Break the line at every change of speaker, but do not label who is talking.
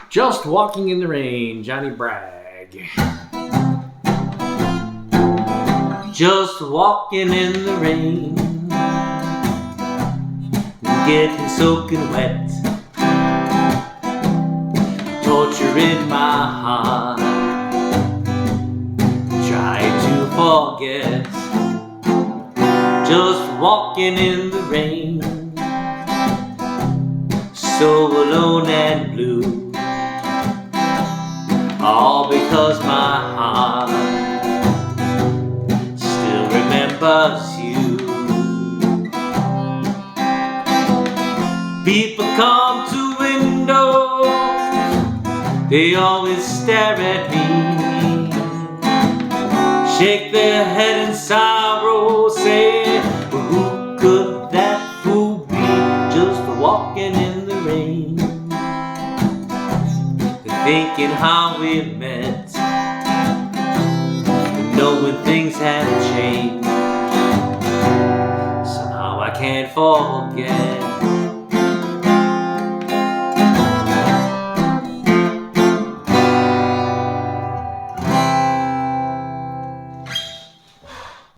Just walking in the rain, Johnny Bragg. Just walking in the rain, getting soaking wet, torture in my heart, trying to forget. Just walking in the rain, so alone and blue, all because my heart still remembers you. People come to windows, they always stare at me, shake their head in sorrow, say, who could that fool be? Just walking in the rain, thinking how we met, knowing things have changed. Somehow I can't forget.